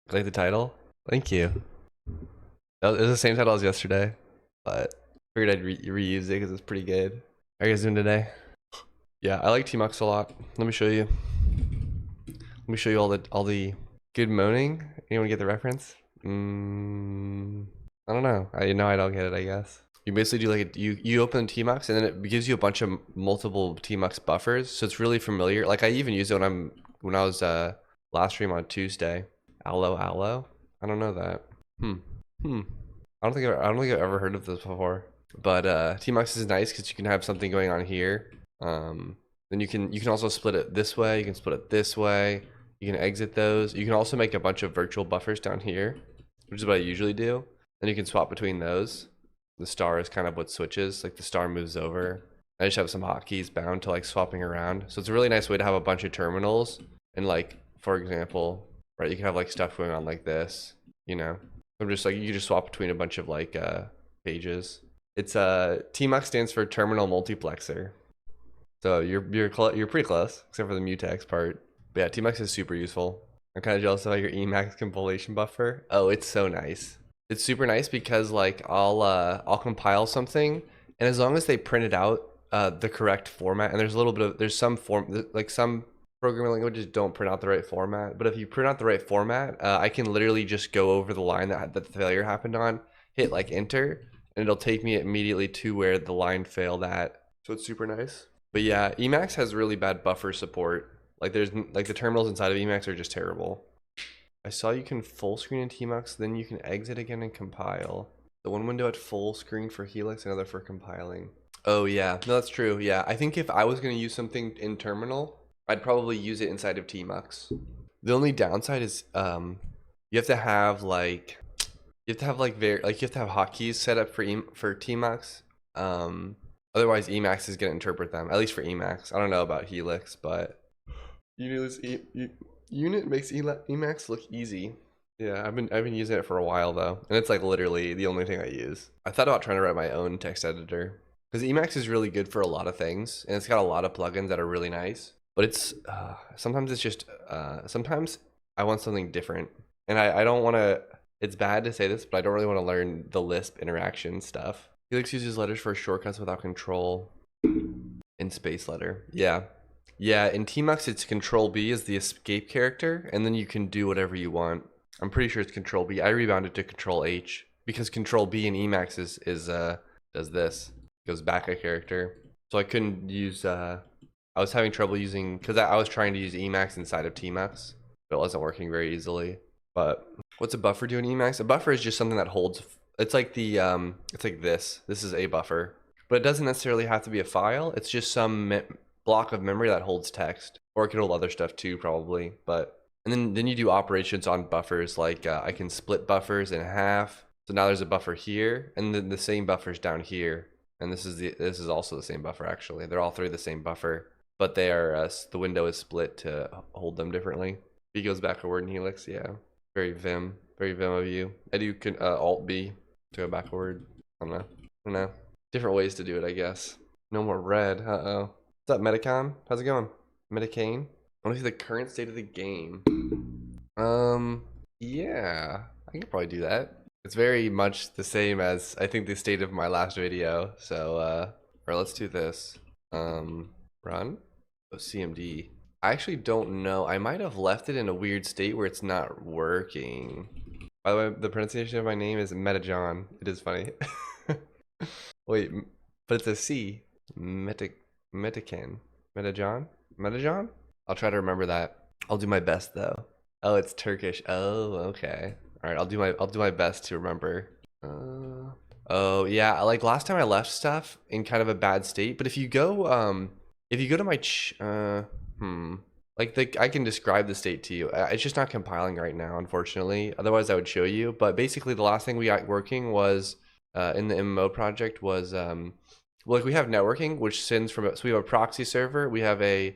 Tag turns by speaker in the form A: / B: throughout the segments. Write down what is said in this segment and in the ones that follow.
A: Like the title? Thank you. It was the same title as yesterday, but figured I'd reuse it because it's pretty good. How are you guys doing today? Yeah, I like T-Mux a lot. Let me show you. Let me show you all the good moaning. Anyone get the reference? I don't know. I know I don't get it, I guess. You basically do like you open Tmux and then it gives you a bunch of multiple Tmux buffers, so it's really familiar. Like I even used it when I was last stream on Tuesday. Allo. I don't know that. Hmm. Hmm. I don't think I've ever heard of this before. But Tmux is nice because you can have something going on here. Then you can also split it this way. You can split it this way. You can exit those. You can also make a bunch of virtual buffers down here, which is what I usually do. Then you can swap between those. The star is kind of what switches, like the star moves over. I just have some hotkeys bound to like swapping around. So it's a really nice way to have a bunch of terminals. And like, for example, right, you can have like stuff going on like this, you know. I'm just like, you can just swap between a bunch of like pages. It's TMUX stands for terminal multiplexer. So you're pretty close, except for the mutex part. But yeah, TMUX is super useful. I'm kind of jealous about your Emacs compilation buffer. Oh, it's so nice. It's super nice because like I'll compile something, and as long as they print it out the correct format, and there's some like some programming languages don't print out the right format, but if you print out the right format, I can literally just go over the line that the failure happened on, hit like enter, and it'll take me immediately to where the line failed at. So it's super nice. But yeah, Emacs has really bad buffer support. Like there's like the terminals inside of Emacs are just terrible. I saw you can full screen in Tmux, then you can exit again and compile. The one window at full screen for Helix, another for compiling. Oh yeah, no, that's true. Yeah, I think if I was gonna use something in terminal, I'd probably use it inside of Tmux. The only downside is you have to have like you have to have like you have to have hotkeys set up for Tmux. Otherwise Emacs is gonna interpret them. At least for Emacs. I don't know about Helix, but Unit makes Emacs look easy. Yeah, I've been using it for a while though, and it's like literally the only thing I use. I thought about trying to write my own text editor because Emacs is really good for a lot of things, and it's got a lot of plugins that are really nice. But it's sometimes it's just sometimes I want something different, and I don't want to. It's bad to say this, but I don't really want to learn the Lisp interaction stuff. Helix uses letters for shortcuts without control in space letter. Yeah. Yeah, in Tmux it's Control B is the escape character, and then you can do whatever you want. I'm pretty sure it's Control B. I rebounded to Control H because Control B in Emacs does this, goes back a character. So I couldn't use. I was having trouble using because I was trying to use Emacs inside of Tmux, but it wasn't working very easily. But what's a buffer do in Emacs? A buffer is just something that holds. It's like the it's like this. This is a buffer, but it doesn't necessarily have to be a file. It's just some block of memory that holds text, or it could hold other stuff too, probably. But and then you do operations on buffers, like I can split buffers in half. So now there's a buffer here, and then the same buffer's down here, and this is also the same buffer actually. They're all three the same buffer, but they are the window is split to hold them differently. B goes backward in Helix, yeah. Very Vim of you. I do Alt B to go backward. I don't know. Different ways to do it, I guess. No more red. Uh-oh. What's up, Metacon? How's it going? Metacane? I want to see the current state of the game. Yeah, I can probably do that. It's very much the same as I think the state of my last video. So, or let's do this. Run. Oh, CMD. I actually don't know. I might have left it in a weird state where it's not working. By the way, the pronunciation of my name is Metajon. It is funny. Wait, but it's a C. Metacan. Metajon? I'll try to remember that. I'll do my best though. Oh, it's Turkish. Oh, okay. All right, I'll do my best to remember. Oh yeah, like last time I left stuff in kind of a bad state, but if you go to my I can describe the state to you. It's just not compiling right now, unfortunately. Otherwise I would show you, but basically the last thing we got working was in the MMO project was like we have networking, which sends from so we have a proxy server, we have a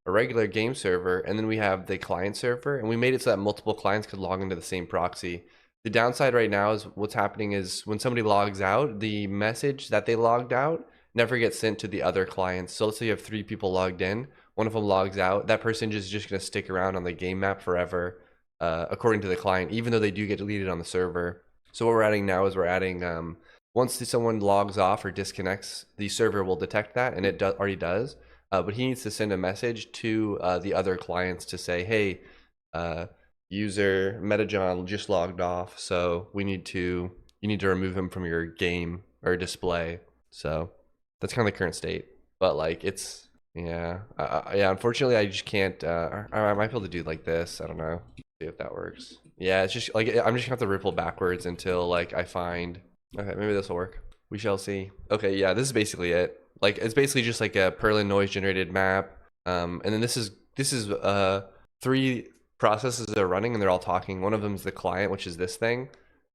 A: regular game server, and then we have the client server, and we made it so that multiple clients could log into the same proxy. The downside right now is what's happening is when somebody logs out, the message that they logged out never gets sent to the other clients. So let's say you have 3 people logged in, one of them logs out, that person is just going to stick around on the game map forever. according to the client, even though they do get deleted on the server. So what we're adding now is we're adding once someone logs off or disconnects, the server will detect that, and it already does. But he needs to send a message to the other clients to say, hey, user MetaJohn just logged off, so you need to remove him from your game or display. So that's kind of the current state. But like it's yeah, unfortunately I just can't. I might be able to do like this. I don't know. See if that works. Yeah, it's just like I'm just gonna have to ripple backwards until like I find. Okay, maybe this will work. We shall see. Okay, yeah, this is basically it. Like it's basically just like a Perlin noise generated map. And then this is 3 processes that are running and they're all talking. One of them is the client, which is this thing.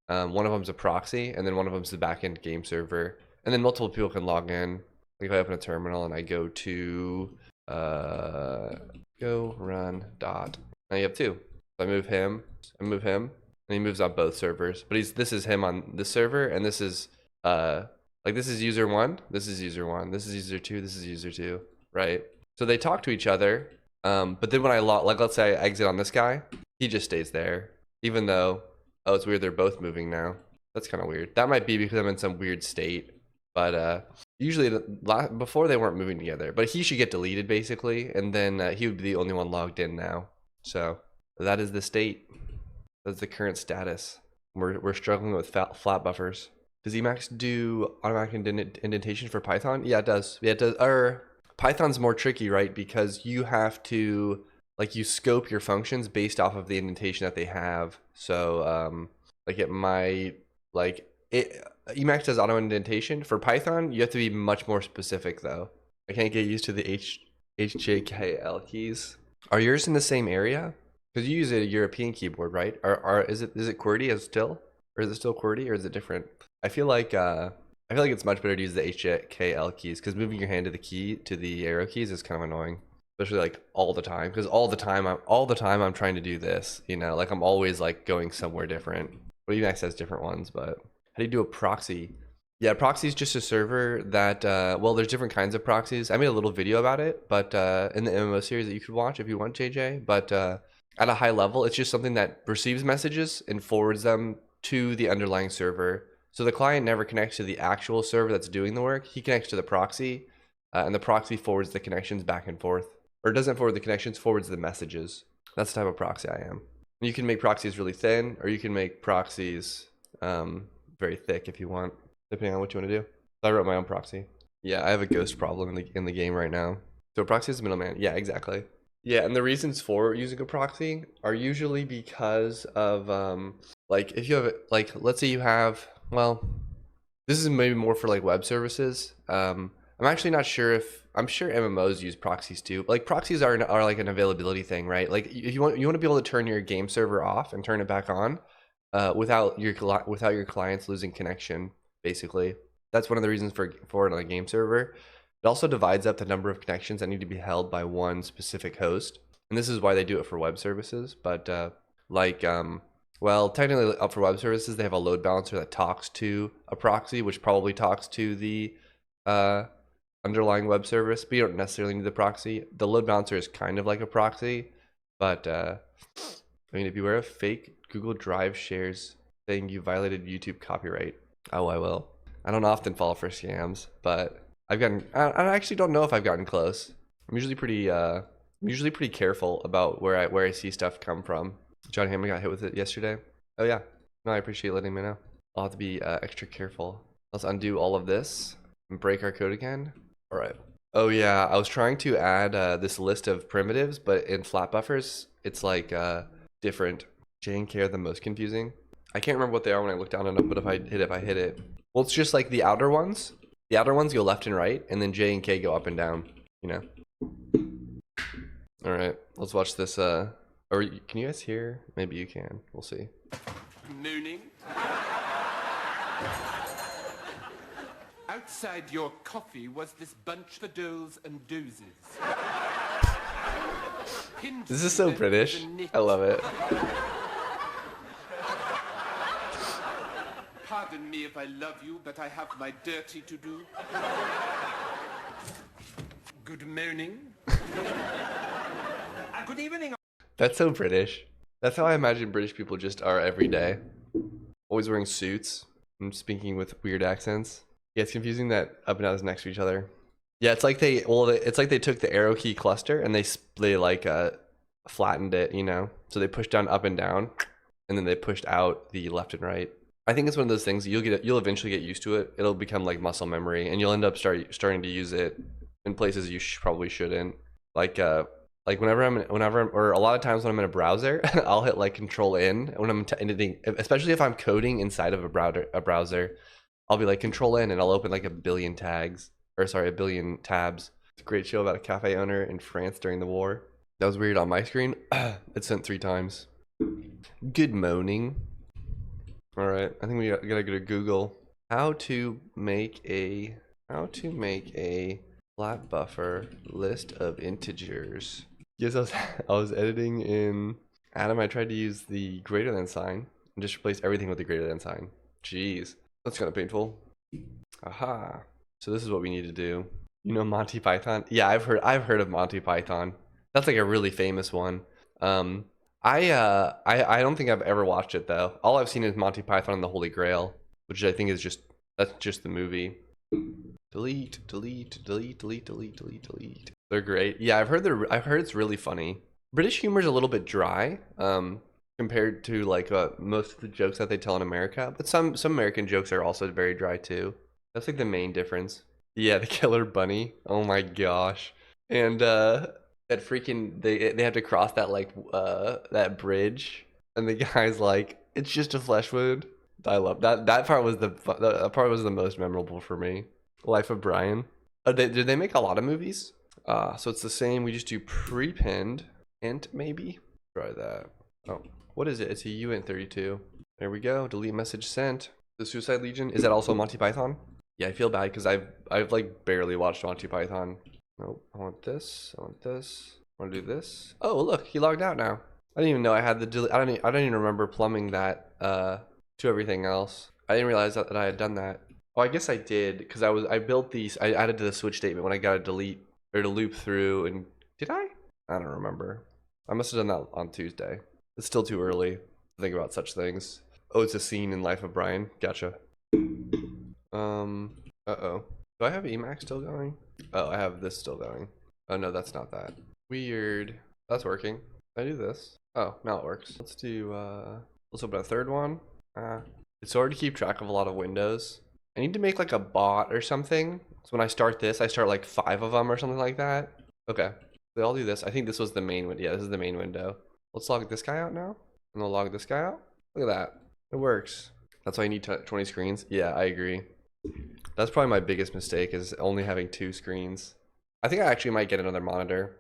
A: One of them's a proxy, and then one of them's the backend game server. And then multiple people can log in. Like if I open a terminal and I go to go run dot. Now you have 2. So I move him, and he moves on both servers. But this is him on this server, and this is like this is user 1, this is user 1, this is user 2, this is user 2, right? So they talk to each other, but then when I like let's say I exit on this guy, he just stays there, even though it's weird they're both moving now. That's kind of weird. That might be because I'm in some weird state, but usually before they weren't moving together. But he should get deleted basically, and then he would be the only one logged in now. So that is the state. That's the current status. We're struggling with flat buffers. Does Emacs do automatic indentation for Python? Yeah, it does. Yeah, it does. Python's more tricky, right? Because you have to you scope your functions based off of the indentation that they have. So like it might Emacs does auto indentation. For Python, you have to be much more specific though. I can't get used to the HJKL keys. Are yours in the same area? Because you use a European keyboard, right? Is it QWERTY as still, or is it still QWERTY, or is it different? I feel like it's much better to use the HJKL keys because moving your hand to the arrow keys is kind of annoying, especially like all the time. Because all the time I'm trying to do this, you know, like I'm always like going somewhere different. But Emacs has different ones. But how do you do a proxy? Yeah, proxy is just a server that well, there's different kinds of proxies. I made a little video about it, but in the MMO series that you could watch if you want, JJ. But at a high level, it's just something that receives messages and forwards them to the underlying server. So the client never connects to the actual server that's doing the work. He connects to the proxy, and the proxy forwards the connections back and forth. Or doesn't forward the connections, forwards the messages. That's the type of proxy I am. You can make proxies really thin, or you can make proxies very thick if you want, depending on what you want to do. So I wrote my own proxy. Yeah, I have a ghost problem in the game right now. So a proxy is a middleman. Yeah, exactly. Yeah, and the reasons for using a proxy are usually because of like if you have let's say you have, well, this is maybe more for like web services. I'm actually not sure I'm sure MMOs use proxies too. Like proxies are like an availability thing, right? Like you want to be able to turn your game server off and turn it back on without your clients losing connection. Basically, that's one of the reasons for it on a game server. It also divides up the number of connections that need to be held by one specific host. And this is why they do it for web services. But well, technically for web services, they have a load balancer that talks to a proxy, which probably talks to the underlying web service, but you don't necessarily need the proxy. The load balancer is kind of like a proxy, but I mean, if you beware of fake Google Drive shares saying you violated YouTube copyright. Oh, I will. I don't often fall for scams, but I actually don't know if I've gotten close. I'm usually pretty careful about where I see stuff come from. John Hammond got hit with it yesterday. Oh yeah, no, I appreciate letting me know. I'll have to be extra careful. Let's undo all of this and break our code again. All right. Oh yeah, I was trying to add this list of primitives, but in flat buffers, it's like different. J and K are the most confusing. I can't remember what they are when I look down on them, but if I hit it. Well, it's just like the outer ones. The outer ones go left and right, and then J and K go up and down, you know? All right, let's watch this. Or can you guys hear? Maybe you can. We'll see.
B: Mooning. Outside your coffee was this bunch of doles and dozes.
A: This is so British. I love it.
B: Pardon me if I love you, but I have my dirty to do. Good morning. Good evening.
A: That's so British. That's how I imagine British people just are every day. Always wearing suits and speaking with weird accents. Yeah, it's confusing that up and down is next to each other. Yeah, it's like it's like they took the arrow key cluster and they like flattened it, you know. So they pushed down up and down, and then they pushed out the left and right. I think it's one of those things you'll eventually get used to it. It'll become like muscle memory, and you'll end up starting to use it in places you probably shouldn't. Like or a lot of times when I'm in a browser, I'll hit like Control N when I'm editing, especially if I'm coding inside of a browser. I'll be like Control N and I'll open like a billion tabs. It's a great show about a cafe owner in France during the war. That was weird on my screen. It sent 3 times. Good morning. All right, I think we gotta go to Google. How to make a flat buffer list of integers. Yes, I was editing in Atom. I tried to use the greater than sign and just replace everything with the greater than sign. Jeez, that's kind of painful. Aha. So this is what we need to do. You know Monty Python? Yeah, I've heard of Monty Python. That's like a really famous one. I don't think I've ever watched it though. All I've seen is Monty Python and the Holy Grail, which I think is that's just the movie. Delete, delete, delete, delete, delete, delete, delete. They're great. Yeah, I've heard it's really funny. British humor is a little bit dry, compared to like most of the jokes that they tell in America. But some American jokes are also very dry too. That's like the main difference. Yeah, the killer bunny. Oh my gosh. And that freaking they have to cross that like that bridge, and the guy's like, it's just a flesh wound. I love that. That part was that part was the most memorable for me. Life of Brian. Did they make a lot of movies? So it's the same. We just do pre-pinned int maybe. Try that. Oh, what is it? It's a uint32. There we go. Delete message sent. The Suicide Legion. Is that also Monty Python? Yeah, I feel bad because I've like barely watched Monty Python. Nope. I want this. I want this. I want to do this. Oh, look, he logged out now. I didn't even know I had the delete. I don't even remember plumbing that to everything else. I didn't realize that I had done that. Oh, I guess I did because I built these. I added to the switch statement when I got to delete or to loop through. And did I? I don't remember. I must have done that on Tuesday. It's still too early to think about such things. Oh, it's a scene in Life of Brian. Gotcha. Uh-oh. Do I have Emacs still going? Oh, I have this still going. Oh no, that's not that. Weird. That's working. I do this. Oh, now it works. Let's open a third one. It's hard to keep track of a lot of windows. I need to make like a bot or something. So when I start this, I start like 5 of them or something like that. Okay. So I'll do this. I think this was the main window. Yeah, this is the main window. Let's log this guy out now. And we'll log this guy out. Look at that. It works. That's why you need 20 screens. Yeah, I agree. That's probably my biggest mistake is only having 2 screens. I think I actually might get another monitor.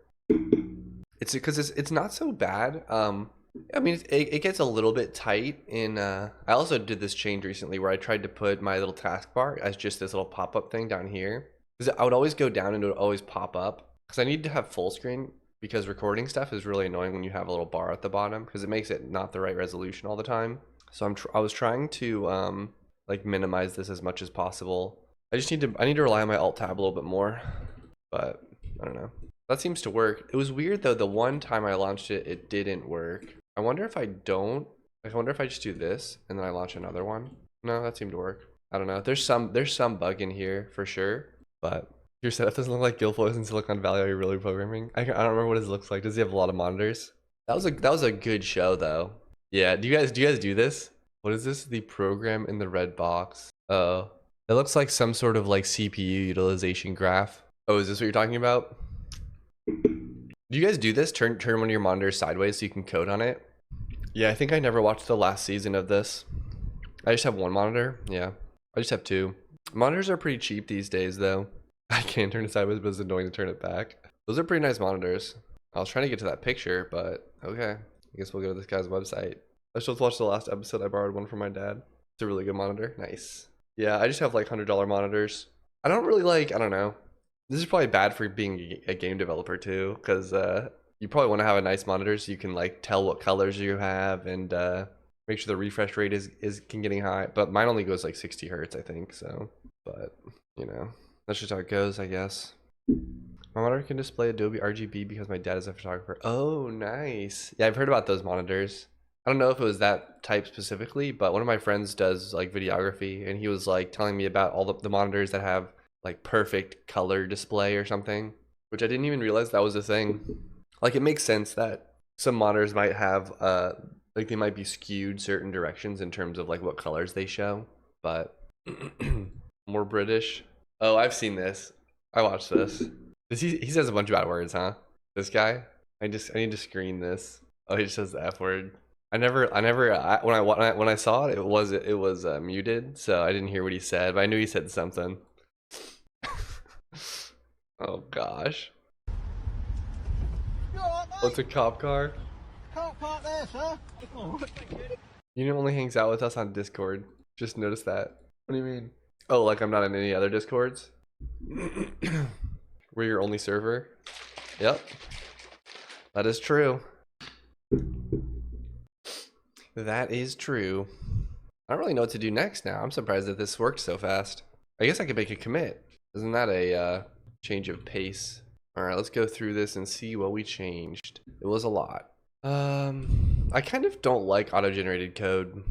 A: It's because it's not so bad. I mean, it gets a little bit tight in, I also did this change recently where I tried to put my little taskbar as just this little pop-up thing down here. Because I would always go down and it would always pop up. Because I need to have full screen because recording stuff is really annoying when you have a little bar at the bottom because it makes it not the right resolution all the time. So I was trying to like minimize this as much as possible. I need to rely on my alt tab a little bit more, but I don't know. That seems to work. It was weird though. The one time I launched it, it didn't work. I wonder if I just do this and then I launch another one. No, that seemed to work. I don't know. There's some bug in here for sure, but your setup doesn't look like Guilfoyle in Silicon Valley. Are you really programming? I don't remember what his looks like. Does he have a lot of monitors? That was a good show though. Yeah. Do you guys do this? What is this? The program in the red box. Oh, it looks like some sort of like CPU utilization graph. Oh, is this what you're talking about? Do you guys do this? Turn one of your monitors sideways so you can code on it? Yeah, I think I never watched the last season of this. I just have one monitor. Yeah, I just have 2. Monitors are pretty cheap these days though. I can turn it sideways, but it's annoying to turn it back. Those are pretty nice monitors. I was trying to get to that picture, but okay. I guess we'll go to this guy's website. I just watched the last episode. I borrowed one from my dad. It's a really good monitor. Nice. Yeah, I just have like $100 monitors. I don't really like, I don't know. This is probably bad for being a game developer too, because you probably want to have a nice monitor so you can like tell what colors you have and make sure the refresh rate is getting high. But mine only goes like 60 hertz, I think. So, but you know, that's just how it goes, I guess. My monitor can display Adobe RGB because my dad is a photographer. Oh, nice. Yeah, I've heard about those monitors. I don't know if it was that type specifically, but one of my friends does like videography, and he was like telling me about all the monitors that have like perfect color display or something, which I didn't even realize that was a thing. Like it makes sense that some monitors might have like they might be skewed certain directions in terms of like what colors they show, but more British. Oh, I've seen this. I watched this. He says a bunch of bad words, huh? This guy. I need to screen this. Oh, he just says the F word. When I saw it, it was muted, so I didn't hear what he said, but I knew he said something. Oh gosh. Oh, it's a cop car.
C: Can't park there, sir.
A: You only hangs out with us on Discord. Just notice that. What do you mean? Oh, like I'm not in any other Discords? We're your only server? Yep. That is true. That is true. I don't really know what to do next now. I'm surprised that this worked so fast. I guess I could make a commit. Isn't that a change of pace? All right, let's go through this and see what we changed. It was a lot. I kind of don't like auto-generated code.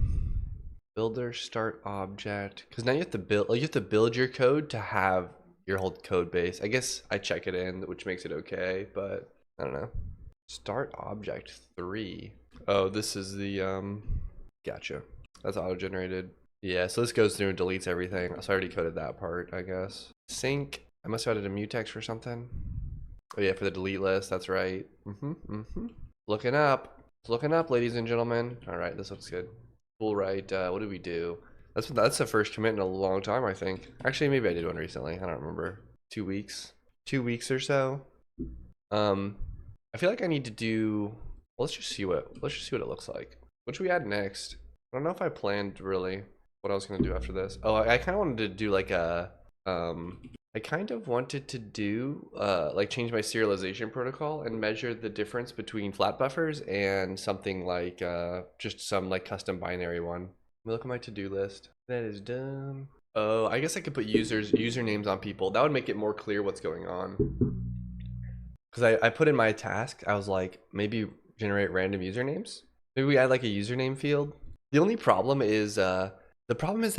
A: Builder start object, because now you have to build, like you have to build your code to have your whole code base. I guess I check it in, which makes it okay, but I don't know. Start object 3. Oh, this is the gotcha. That's auto-generated. Yeah, so this goes through and deletes everything. So I already coded that part, I guess. Sync. I must have added a mutex or something. Oh yeah, for the delete list. That's right. Looking up. It's looking up, ladies and gentlemen. All right, this looks good. Cool, right? What did we do? That's the first commit in a long time, I think. Actually, maybe I did one recently. I don't remember. 2 weeks. 2 weeks or so. I feel like I need to do. Well, let's just see what it looks like. What should we add next? I don't know if I planned really what I was gonna do after this. Oh, I kind of wanted to do like a I kind of wanted to do like change my serialization protocol and measure the difference between flat buffers and something like just some like custom binary one. Let me look at my to-do list. That is done. Oh, I guess I could put usernames on people. That would make it more clear what's going on. Because I put in my task, I was like, maybe generate random usernames. Maybe we add like a username field. The only problem is that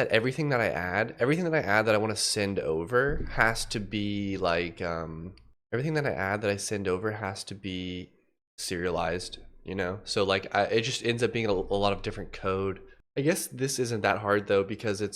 A: everything that I add that I want to send over has to be like everything that I add that I send over has to be serialized, you know? So like it just ends up being a lot of different code. I guess this isn't that hard though, because I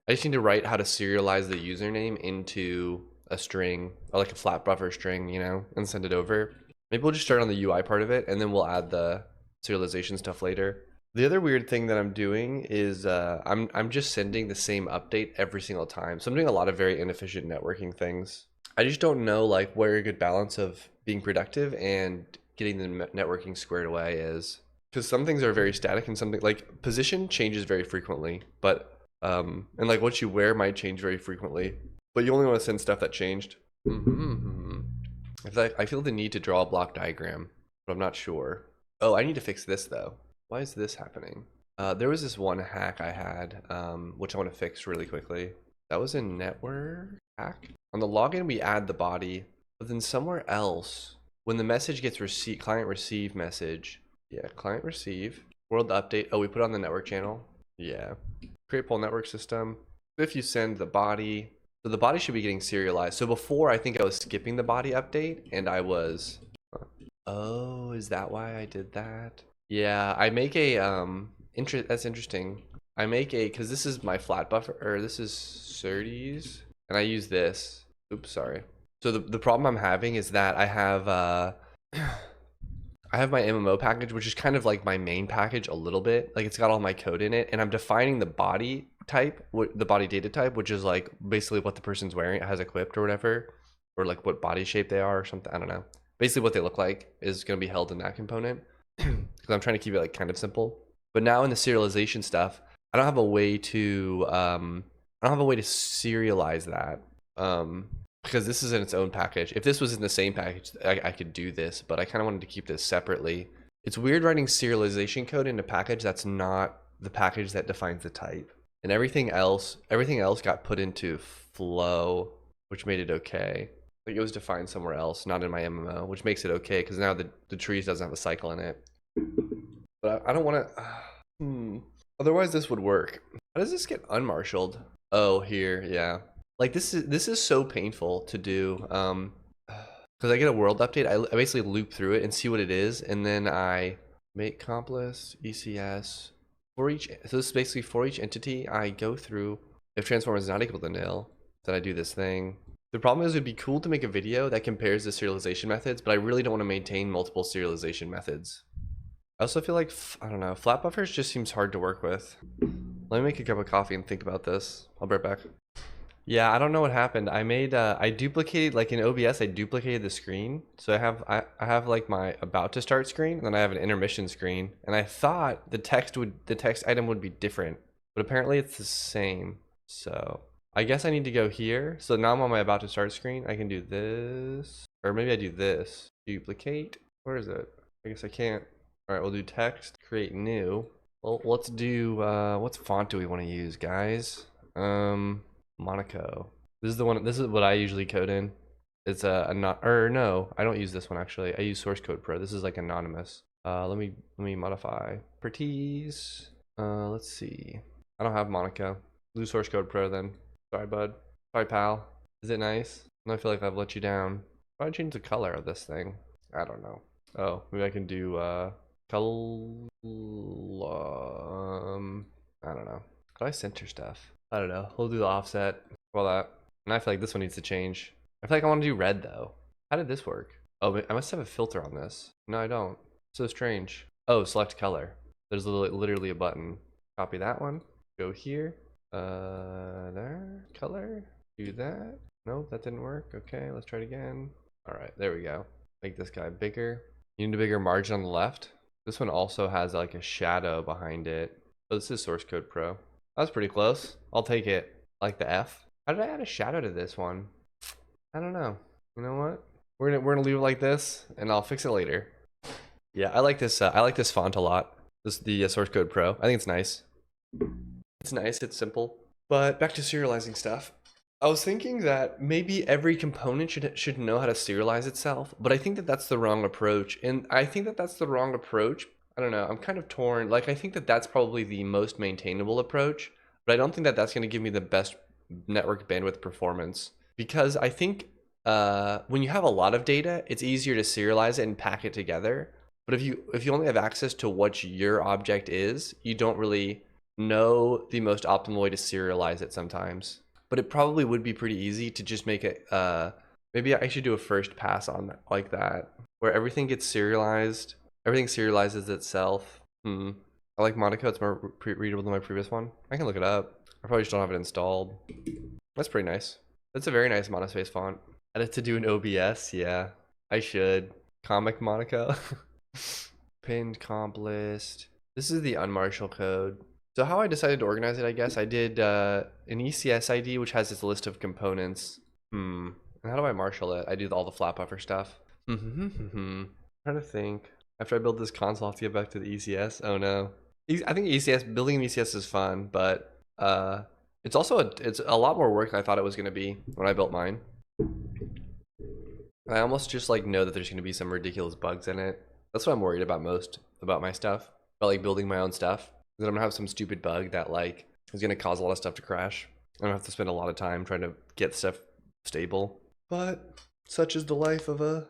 A: just need to write how to serialize the username into a string or like a flat buffer string, you know, and send it over. Maybe we'll just start on the UI part of it and then we'll add the serialization stuff later. The other weird thing that I'm doing is I'm just sending the same update every single time. So I'm doing a lot of very inefficient networking things. I just don't know like where a good balance of being productive and getting the networking squared away is. Because some things are very static and something like position changes very frequently, but and like what you wear might change very frequently, but you only want to send stuff that changed. I feel the need to draw a block diagram, but I'm not sure. Oh, I need to fix this though. Why is this happening? There was this one hack I had, which I want to fix really quickly. That was in network hack. On the login, we add the body, but then somewhere else, when the message gets received, client receive message. Yeah, client receive. World update. Oh, we put it on the network channel. Yeah. Create poll network system. If you send the body, so the body should be getting serialized. So before, I think I was skipping the body update, and I was. Oh, is that why I did that? Yeah, I make a that's interesting. I make a, because this is my flat buffer, or this is SerDes, and I use this. Oops, sorry. So the problem I'm having is that I have I have my MMO package, which is kind of like my main package a little bit. Like it's got all my code in it, and I'm defining the body type, the body data type, which is like basically what the person's wearing, has equipped or whatever, or like what body shape they are or something. I don't know. Basically what they look like is going to be held in that component, because I'm trying to keep it like kind of simple. But now in the serialization stuff, I don't have a way to serialize that. Because this is in its own package. If this was in the same package, I could do this, but I kind of wanted to keep this separately. It's weird writing serialization code in a package that's not the package that defines the type. And everything else got put into flow, which made it okay. Like it was defined somewhere else, not in my MMO, which makes it okay because now the trees doesn't have a cycle in it. But I don't want to. Otherwise, this would work. How does this get unmarshaled? Oh, here, yeah. Like this is so painful to do. Because I get a world update, I basically loop through it and see what it is, and then I make comp list, ECS for each. So this is basically for each entity. I go through. If transform is not equal to nil, then I do this thing. The problem is it'd be cool to make a video that compares the serialization methods, but I really don't want to maintain multiple serialization methods. I also feel like, I don't know, flat buffers just seems hard to work with. Let me make a cup of coffee and think about this. I'll be right back. Yeah, I don't know what happened. I made, I duplicated, like in OBS, I duplicated the screen. So I have like my about to start screen, and then I have an intermission screen. And I thought the text item would be different, but apparently it's the same. So I guess I need to go here. So now I'm on my about to start screen. I can do this, or maybe I do this. Duplicate. Where is it? I guess I can't. All right, we'll do text, create new. Well, let's do, what font do we want to use, guys? Monaco. This is the one, this is what I usually code in. It's no, I don't use this one actually. I use Source Code Pro. This is like anonymous. Let me modify. Properties. Let's see. I don't have Monaco. Do Source Code Pro then. Sorry, bud. Sorry, pal. Is it nice? I feel like I've let you down. Why don't I change the color of this thing? I don't know. Oh, maybe I can do, color, I don't know. How do I center stuff? I don't know. We'll do the offset. All that. And I feel like this one needs to change. I feel like I want to do red though. How did this work? Oh, I must have a filter on this. No, I don't. So strange. Oh, select color. There's literally a button. Copy that one. Go here. There. Color. Do that. Nope, that didn't work. Okay, let's try it again. All right, there we go. Make this guy bigger. You need a bigger margin on the left. This one also has like a shadow behind it. Oh, this is Source Code Pro. That's pretty close. I'll take it. Like the F. How did I add a shadow to this one? I don't know. You know what? We're gonna leave it like this, and I'll fix it later. Yeah, I like this. I like this font a lot. This the Source Code Pro. I think it's nice. It's nice. It's simple. But back to serializing stuff. I was thinking that maybe every component should know how to serialize itself, but I think that that's the wrong approach. And I think that that's the wrong approach. I don't know. I'm kind of torn. Like, I think that that's probably the most maintainable approach, but I don't think that that's going to give me the best network bandwidth performance because I think when you have a lot of data, it's easier to serialize it and pack it together. But if you only have access to what your object is, you don't really know the most optimal way to serialize it sometimes. But it probably would be pretty easy to just make it, maybe I should do a first pass on that, like that, where everything gets serialized, everything serializes itself. I like Monaco, it's more readable than my previous one. I can look it up. I probably just don't have it installed. That's pretty nice. That's a very nice monospace font. Add it to do an OBS, yeah. I should. Comic Monaco. Pinned comp list. This is the unmarshal code. So how I decided to organize it, I guess, I did an ECS ID, which has this list of components. And how do I marshal it? I do all the flat buffer stuff. I'm trying to think. After I build this console, I'll have to get back to the ECS. Oh no. I think ECS, building an ECS is fun, but it's also it's a lot more work than I thought it was going to be when I built mine. I almost just like know that there's going to be some ridiculous bugs in it. That's what I'm worried about most about my stuff, about like building my own stuff. That I'm gonna have some stupid bug that like is gonna cause a lot of stuff to crash. I'm gonna have to spend a lot of time trying to get stuff stable. But such is the life of a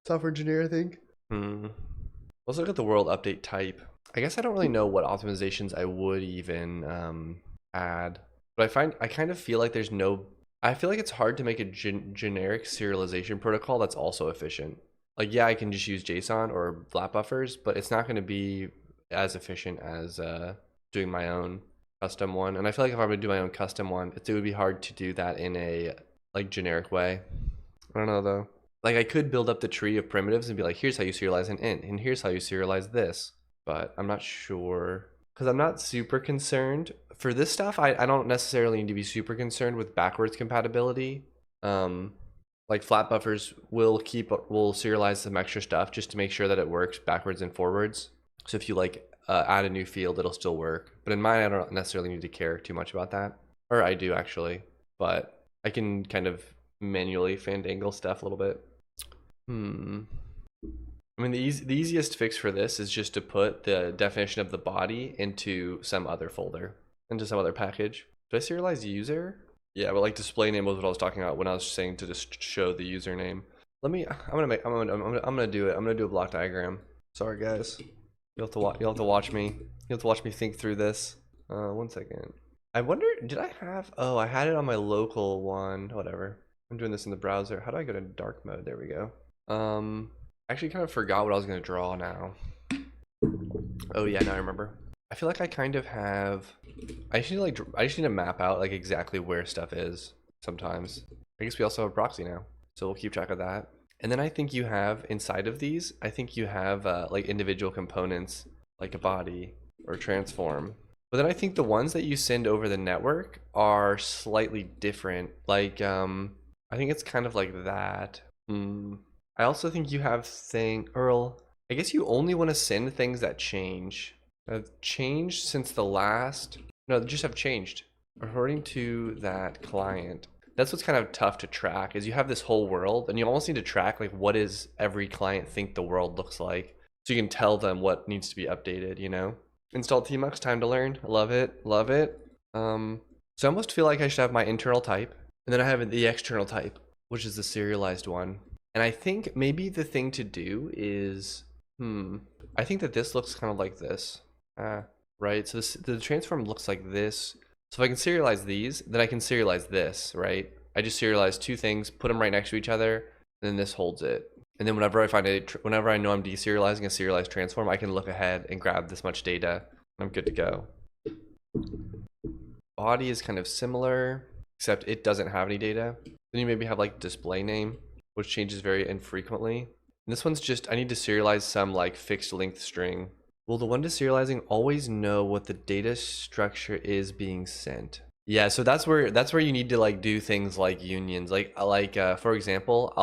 A: software engineer, I think. Let's look at the world update type. I guess I don't really know what optimizations I would even add, but I kind of feel like there's no. I feel like it's hard to make a generic serialization protocol that's also efficient. Like, yeah, I can just use JSON or flat buffers, but it's not going to be as efficient as doing my own custom one. And I feel like if I'm going to do my own custom one, it would be hard to do that in a like generic way. I don't know though. Like I could build up the tree of primitives and be like, here's how you serialize an int, and here's how you serialize this. But I'm not sure because I'm not super concerned for this stuff. I don't necessarily need to be super concerned with backwards compatibility. Like flat buffers will serialize some extra stuff just to make sure that it works backwards and forwards. So if you like add a new field, it'll still work. But in mine, I don't necessarily need to care too much about that. Or I do actually, but I can kind of manually fandangle stuff a little bit. I mean, the easiest fix for this is just to put the definition of the body into some other folder, into some other package. Do I serialize user? Yeah, but like display name was what I was talking about when I was saying to just show the username. I'm gonna do it. I'm gonna do a block diagram. Sorry guys, you'll have to watch me. You'll have to watch me think through this. 1 second. I wonder, did I have? Oh, I had it on my local one. Whatever. I'm doing this in the browser. How do I go to dark mode? There we go. I actually kind of forgot what I was gonna draw now. Oh yeah, now I remember. I feel like I kind of have. I just need to map out like exactly where stuff is. Sometimes. I guess we also have a proxy now, so we'll keep track of that. And then I think you have inside of these. I think you have like individual components, like a body or transform. But then I think the ones that you send over the network are slightly different. Like I think it's kind of like that. I also think you have Earl. I guess you only want to send things that change. Have changed since the last. No, just have changed. According to that client. That's what's kind of tough to track is you have this whole world and you almost need to track like what does every client think the world looks like. So you can tell them what needs to be updated, you know? Install tmux, time to learn. Love it, love it. So I almost feel like I should have my internal type and then I have the external type, which is the serialized one. And I think maybe the thing to do is, I think that this looks kind of like this, right? So the transform looks like this. So if I can serialize these, then I can serialize this, right? I just serialize two things, put them right next to each other, and then this holds it. And then whenever I know I'm deserializing a serialized transform, I can look ahead and grab this much data. I'm good to go. Body is kind of similar, except it doesn't have any data. Then you maybe have like display name, which changes very infrequently. And this one's just, I need to serialize some like fixed length string. Will the one deserializing always know what the data structure is being sent? Yeah, so that's where you need to like do things like unions. Like for example,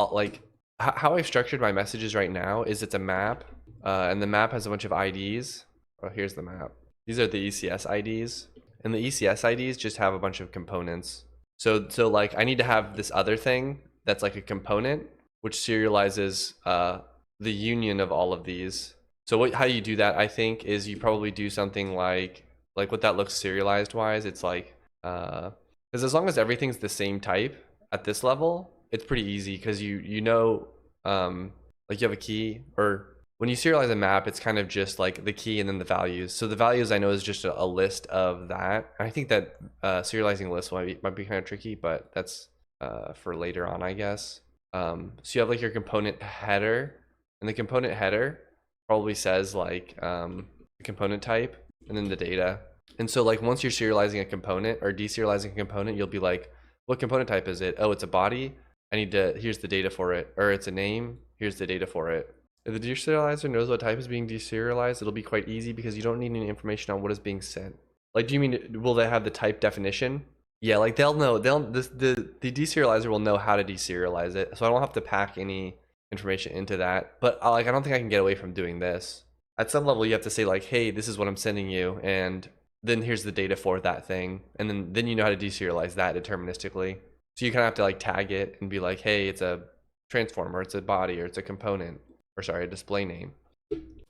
A: how I've structured my messages right now is it's a map, and the map has a bunch of IDs. Oh, here's the map. These are the ECS IDs, and the ECS IDs just have a bunch of components. So like I need to have this other thing that's like a component which serializes the union of all of these. So how you do that, I think, is you probably do something like what that looks serialized wise. It's like, because as long as everything's the same type at this level, it's pretty easy because you know, like you have a key, or when you serialize a map, it's kind of just like the key and then the values. So the values I know is just a list of that. I think that serializing lists might be kind of tricky, but that's for later on, I guess. So you have like your component header, and the component header probably says like the component type and then the data. And so like once you're serializing a component or deserializing a component, you'll be like, what component type is it? Oh, it's a body. Here's the data for it. Or it's a name. Here's the data for it. If the deserializer knows what type is being deserialized, it'll be quite easy because you don't need any information on what is being sent. Like, do you mean, will they have the type definition? Yeah, like they'll know, the deserializer will know how to deserialize it. So I don't have to pack any information into that. But I don't think I can get away from doing this. At some level, you have to say like, hey, this is what I'm sending you. And then here's the data for that thing. And then you know how to deserialize that deterministically. So you kind of have to like tag it and be like, hey, it's a transform, or it's a body, or it's a component, or sorry, a display name.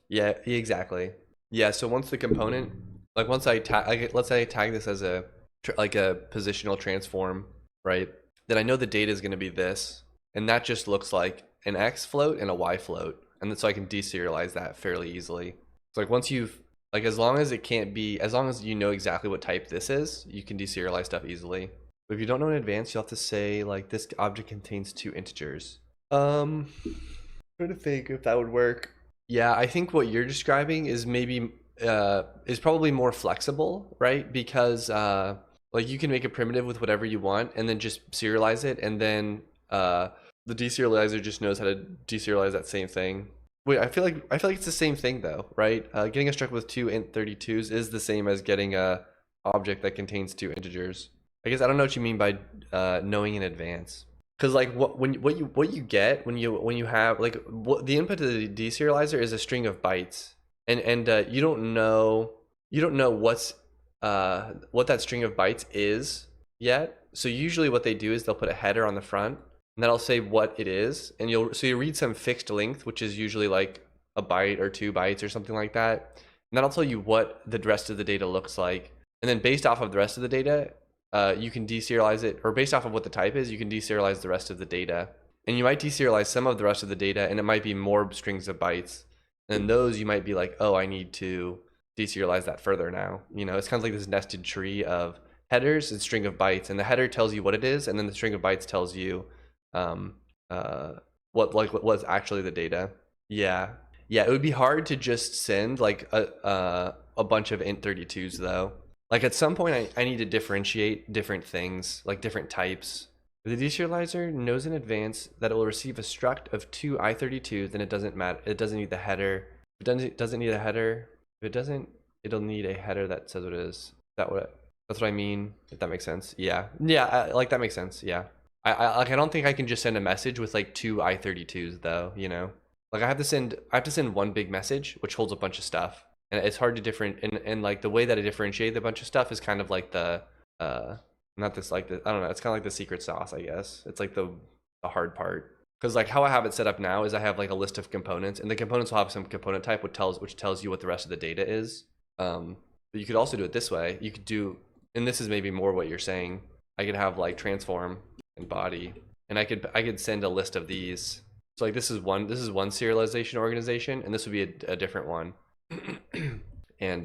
A: Yeah, exactly. Yeah, so once the component, like once I tag, let's say I tag this as a positional transform, right? Then I know the data is going to be this, and that just looks like an X float and a Y float. And then so I can deserialize that fairly easily. So like once you've, like as long as you know exactly what type this is, you can deserialize stuff easily. But if you don't know in advance, you'll have to say like this object contains 2 integers. Trying to think if that would work. Yeah, I think what you're describing is maybe is probably more flexible, right? Because like you can make a primitive with whatever you want and then just serialize it, and then the deserializer just knows how to deserialize that same thing. Wait, I feel like it's the same thing though, right? Getting a struct with 2 int32s is the same as getting a object that contains 2 integers. I guess I don't know what you mean by knowing in advance. Because like what you get when you have like the input to the deserializer is a string of bytes, and you don't know what that string of bytes is yet. So usually what they do is they'll put a header on the front, and that'll say what it is, and you read some fixed length, which is usually like a byte or 2 bytes or something like that, and that'll tell you what the rest of the data looks like. And then based off of the rest of the data, you can deserialize it, or based off of what the type is, you can deserialize the rest of the data. And you might deserialize some of the rest of the data, and it might be more strings of bytes. And those you might be like, oh, I need to deserialize that further now. You know, it's kind of like this nested tree of headers and string of bytes, and the header tells you what it is, and then the string of bytes tells you what's actually the data. Yeah, it would be hard to just send like a bunch of int32s though. Like at some point, I need to differentiate different things, like different types. If the deserializer knows in advance that it will receive a struct of 2 i32s, then it doesn't matter. It doesn't need the header. If it doesn't need a header. If it doesn't, it'll need a header that says what it is. That's what I mean. If that makes sense. Yeah. Like that makes sense. Yeah. I don't think I can just send a message with like 2 i32s though. You know, like I have to send one big message which holds a bunch of stuff, and it's hard to different. And like the way that I differentiate the bunch of stuff is kind of like the not this like the I don't know. It's kind of like the secret sauce, I guess. It's like the hard part, because like how I have it set up now is I have like a list of components, and the components will have some component type which tells you what the rest of the data is. But you could also do it this way. You could do, and this is maybe more what you're saying. I could have like transform and body, and I could send a list of these. So like this is one serialization organization, and this would be a different one. And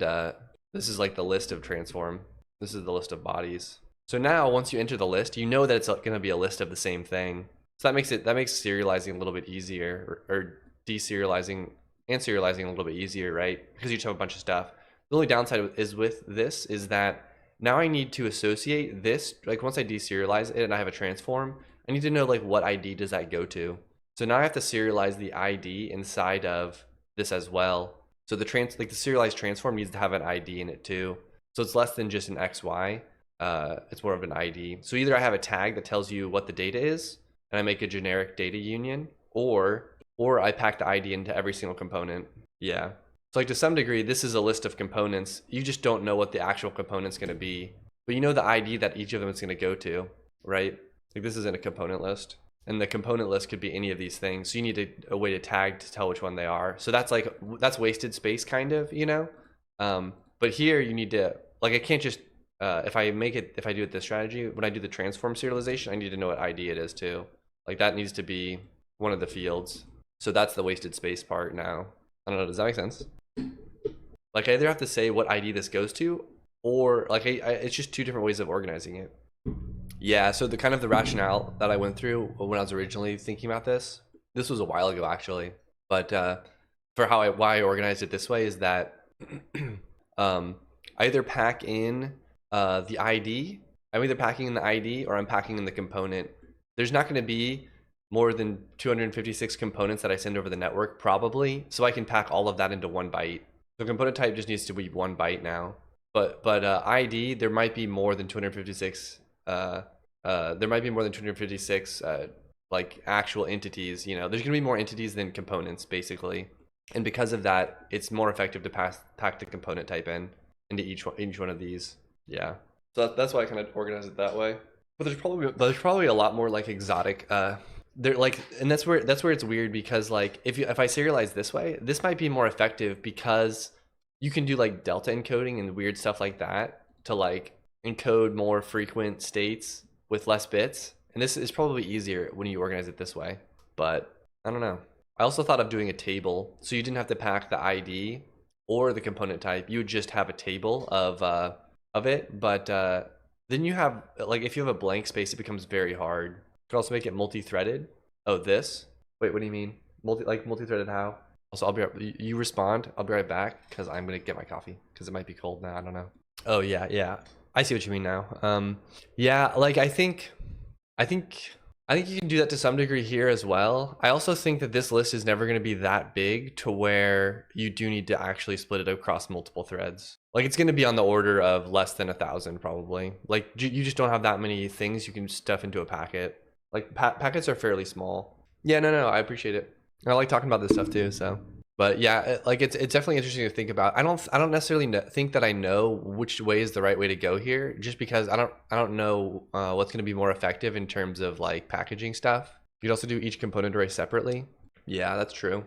A: this is like the list of transform. This is the list of bodies. So now once you enter the list, you know that it's going to be a list of the same thing. So that makes serializing a little bit easier, or deserializing and serializing a little bit easier, right? Because you just have a bunch of stuff. The only downside is with this is that now I need to associate this, like once I deserialize it and I have a transform, I need to know like what ID does that go to. So now I have to serialize the ID inside of this as well. So the serialized transform needs to have an ID in it too. So it's less than just an XY. It's more of an ID. So either I have a tag that tells you what the data is, and I make a generic data union, or I pack the ID into every single component. Yeah. So like to some degree, this is a list of components. You just don't know what the actual component's going to be, but you know the ID that each of them is going to go to, right? Like this isn't a component list, and the component list could be any of these things. So you need a way to tag to tell which one they are. So that's wasted space kind of, you know? But here you need to, like, I can't just, if I do it this strategy, when I do the transform serialization, I need to know what ID it is too. Like that needs to be one of the fields. So that's the wasted space part now. I don't know, does that make sense? Like I either have to say what ID this goes to, or like it's just two different ways of organizing it. Yeah, so the kind of the rationale that I went through when I was originally thinking about this was a while ago actually, but for why I organized it this way is that I either pack in the ID, I'm either packing in the ID or I'm packing in the component. There's not going to be more than 256 components that I send over the network probably, so I can pack all of that into 1 byte. The component type just needs to be 1 byte now, but ID, there might be more than 256 like actual entities. You know, there's gonna be more entities than components basically, and because of that, it's more effective to pack the component type into each one of these. Yeah, so that's why I kind of organize it that way. But there's probably a lot more like exotic they're like, and that's where it's weird, because like if I serialize this way, this might be more effective because you can do like delta encoding and weird stuff like that to like encode more frequent states with less bits, and this is probably easier when you organize it this way. But I don't know. I also thought of doing a table, so you didn't have to pack the ID or the component type. You would just have a table of it. But then you have, like, if you have a blank space, it becomes very hard. You could also make it multi-threaded. Oh, this? Wait, what do you mean? Multi-threaded how? Also, I'll be right, you respond. I'll be right back because I'm gonna get my coffee because it might be cold now. I don't know. Oh yeah. I see what you mean now. Yeah, like I think you can do that to some degree here as well. I also think that this list is never going to be that big to where you do need to actually split it across multiple threads. Like it's going to be on the order of less than 1,000 probably. Like you just don't have that many things you can stuff into a packet. Like packets are fairly small. Yeah, no, I appreciate it. I like talking about this stuff too. So, but yeah, like it's definitely interesting to think about. I don't necessarily think that I know which way is the right way to go here, just because I don't know what's going to be more effective in terms of like packaging stuff. You could also do each component array separately. Yeah, that's true.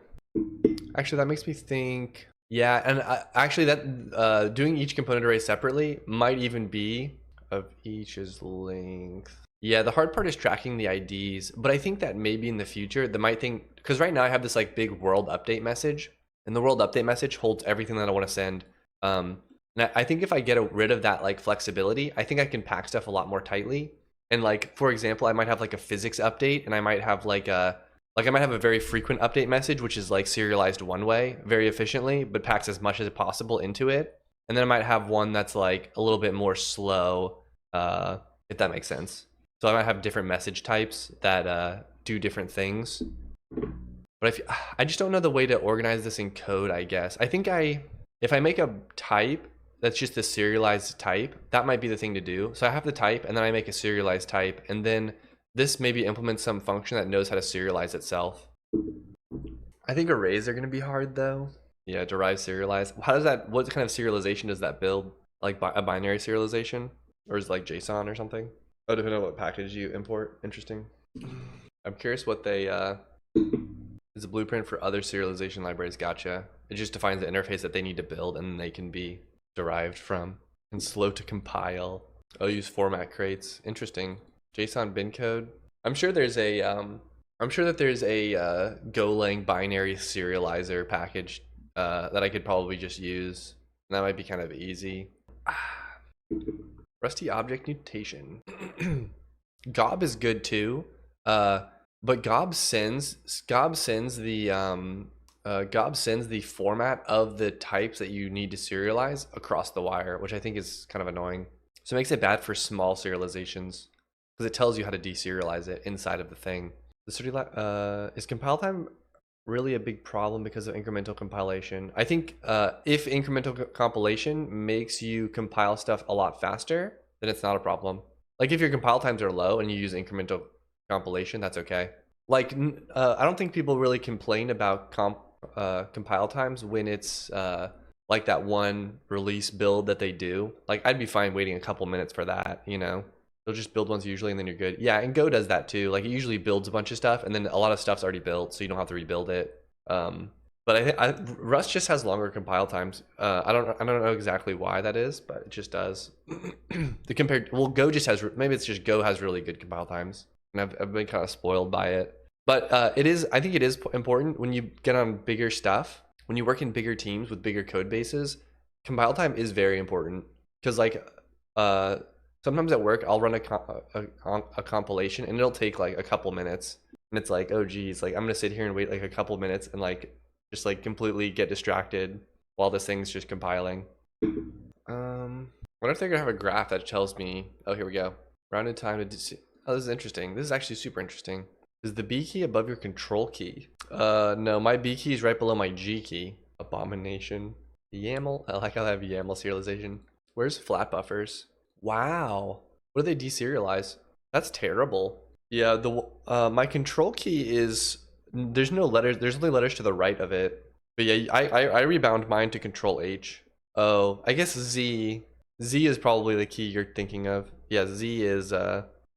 A: Actually, that makes me think. Yeah, and actually, that doing each component array separately might even be of each's length. Yeah, the hard part is tracking the IDs, but I think that maybe in the future, the might think, because right now I have this like big world update message, and the world update message holds everything that I want to send. And I think if I get rid of that like flexibility, I think I can pack stuff a lot more tightly. And like, for example, I might have like a physics update, and I might have like I might have a very frequent update message, which is like serialized one way very efficiently, but packs as much as possible into it. And then I might have one that's like a little bit more slow, if that makes sense. So I might have different message types that do different things. But I just don't know the way to organize this in code, I guess. I think if I make a type that's just a serialized type, that might be the thing to do. So I have the type, and then I make a serialized type, and then this maybe implements some function that knows how to serialize itself. I think arrays are going to be hard though. Yeah, derive serialize. How does that, what kind of serialization does that build? Like a binary serialization? Or is it like JSON or something? Oh, depending on what package you import. Interesting. I'm curious what they, is a blueprint for other serialization libraries. Gotcha. It just defines the interface that they need to build, and they can be derived from. And slow to compile. Oh, use format crates. Interesting. JSON bin code. I'm sure there's a I'm sure that there's a Golang binary serializer package that I could probably just use. And that might be kind of easy. Rusty object notation. Gob is good too, but Gob sends the format of the types that you need to serialize across the wire, which I think is kind of annoying. So it makes it bad for small serializations because it tells you how to deserialize it inside of the thing. Is compile time really a big problem because of incremental compilation? I think if incremental compilation makes you compile stuff a lot faster, then it's not a problem. Like if your compile times are low and you use incremental compilation, that's okay. Like I don't think people really complain about compile times when it's like that one release build that they do. Like I'd be fine waiting a couple minutes for that, you know. They'll just build ones usually and then you're good. Yeah, and Go does that too. Like it usually builds a bunch of stuff and then a lot of stuff's already built, so you don't have to rebuild it. But I think Rust just has longer compile times. I don't know exactly why that is, but it just does. Go just has, maybe it's just Go has really good compile times, and I've been kind of spoiled by it. But I think it is important when you get on bigger stuff, when you work in bigger teams with bigger code bases, compile time is very important because like sometimes at work I'll run a compilation and it'll take like a couple minutes, and it's like, oh geez, like I'm gonna sit here and wait like a couple minutes and like just like completely get distracted while this thing's just compiling. What if they're gonna have a graph that tells me, oh here we go, rounded time to oh, this is interesting. This is actually super interesting. Is the B key above your control key? No, my B key is right below my G key. Abomination. YAML, I like how they have YAML serialization. Where's flat buffers? Wow, what do they deserialize? That's terrible. Yeah, my control key is, there's no letters, there's only letters to the right of it. But yeah, I rebound mine to control H. Oh, I guess Z is probably the key you're thinking of. Yeah, Z is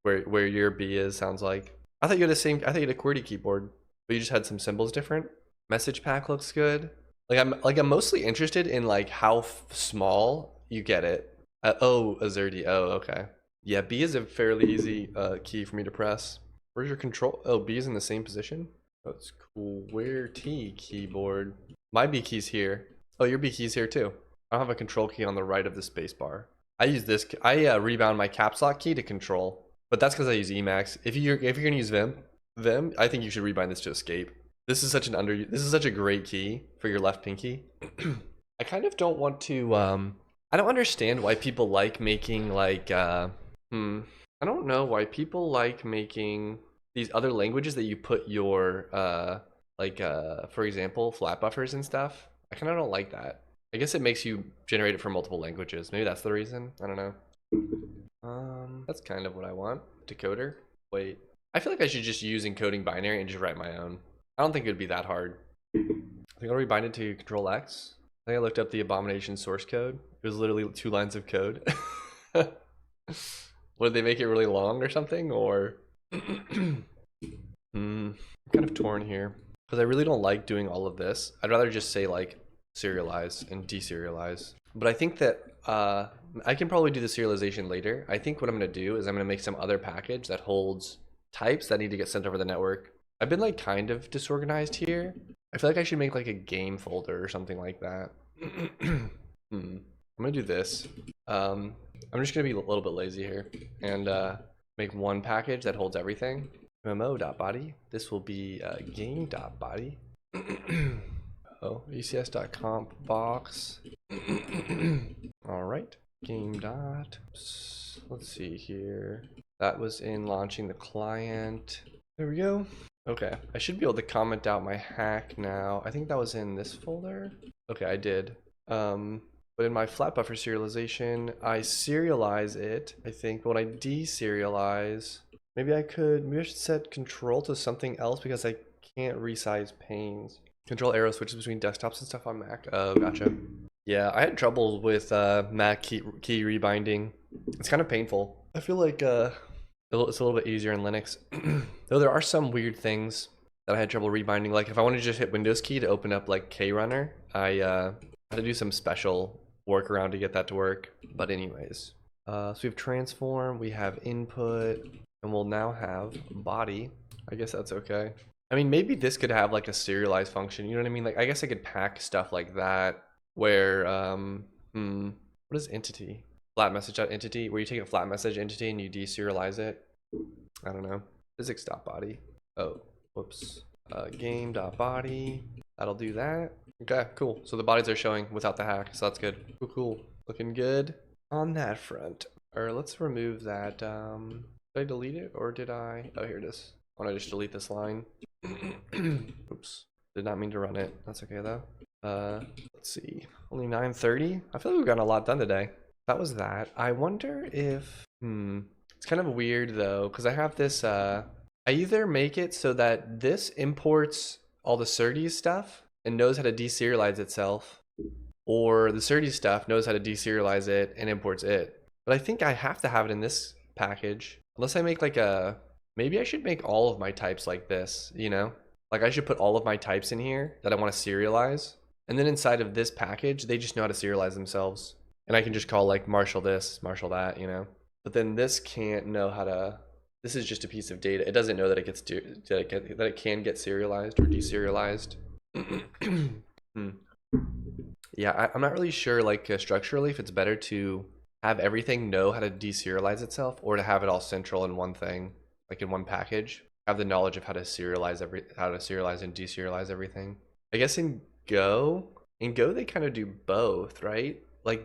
A: where your B is, sounds like. I thought you had I thought you had a QWERTY keyboard, but you just had some symbols different. Message pack looks good. I'm mostly interested in like how small you get it. Oh, Azerty. Oh, okay. Yeah, B is a fairly easy key for me to press. Where's your control? Oh, B is in the same position. That's cool. QWERTY keyboard. My B key's here. Oh, your B key's here too. I don't have a control key on the right of the space bar. I use this. I rebound my caps lock key to control, but that's because I use Emacs. If you're gonna use Vim, I think you should rebind this to escape. This is such a great key for your left pinky. I kind of don't want to. I don't understand why people like making like. I don't know why people like making these other languages that you put your for example, flat buffers and stuff. I kind of don't like that. I guess it makes you generate it for multiple languages. Maybe that's the reason. I don't know. That's kind of what I want. Decoder. Wait. I feel like I should just use encoding binary and just write my own. I don't think it would be that hard. I think I'll rebind it to Control X. I think I looked up the Abomination source code. It was literally 2 lines of code. What, did they make it really long or something? Or I'm kind of torn here because I really don't like doing all of this. I'd rather just say like serialize and deserialize. But I think that I can probably do the serialization later. I think what I'm going to do is I'm going to make some other package that holds types that need to get sent over the network. I've been like kind of disorganized here. I feel like I should make like a game folder or something like that. I'm gonna do this. I'm just gonna be a little bit lazy here and make one package that holds everything. MMO.body. This will be game.body. Oh, ECS.comp box. All right. Game dot. Let's see here. That was in launching the client. There we go. Okay, I should be able to comment out my hack now. I think that was in this folder. Okay, I did. But in my flat buffer serialization, I serialize it, I think. But when I deserialize, maybe I should set control to something else because I can't resize panes. Control arrow switches between desktops and stuff on Mac. Oh, gotcha. Yeah, I had trouble with Mac key rebinding. It's kind of painful. I feel like it's a little bit easier in Linux. Though there are some weird things that I had trouble rebinding. Like if I wanted to just hit Windows key to open up like KRunner, I had to do some special workaround to get that to work. But anyways, so we have transform, we have input, and we'll now have body. I guess that's okay. I mean, maybe this could have like a serialized function. You know what I mean? Like I guess I could pack stuff like that where what is entity? Flat message.entity, where you take a flat message entity and you deserialize it. I don't know. Physics.body. Oh, whoops. Game.body. That'll do that. Okay, cool. So the bodies are showing without the hack, so that's good. Cool, cool. Looking good on that front. Or let's remove that. Did I delete it or did I? Oh, here it is. I want to just delete this line. Oops. Did not mean to run it. That's okay though. Let's see. Only 9:30. I feel like we've gotten a lot done today. That was that. I wonder if it's kind of weird though, because I have this I either make it so that this imports all the SerDes stuff and knows how to deserialize itself, or the SerDes stuff knows how to deserialize it and imports it. But I think I have to have it in this package. Unless I make like maybe I should make all of my types like this, you know? Like I should put all of my types in here that I want to serialize. And then inside of this package, they just know how to serialize themselves. And I can just call like Marshall this, Marshall that, you know? But then this can't know how to, this is just a piece of data. It doesn't know that it can get serialized or deserialized. Yeah, I'm not really sure like structurally if it's better to have everything know how to deserialize itself or to have it all central in one thing, like in one package. Have the knowledge of how to serialize and deserialize everything. I guess in Go they kind of do both, right? Like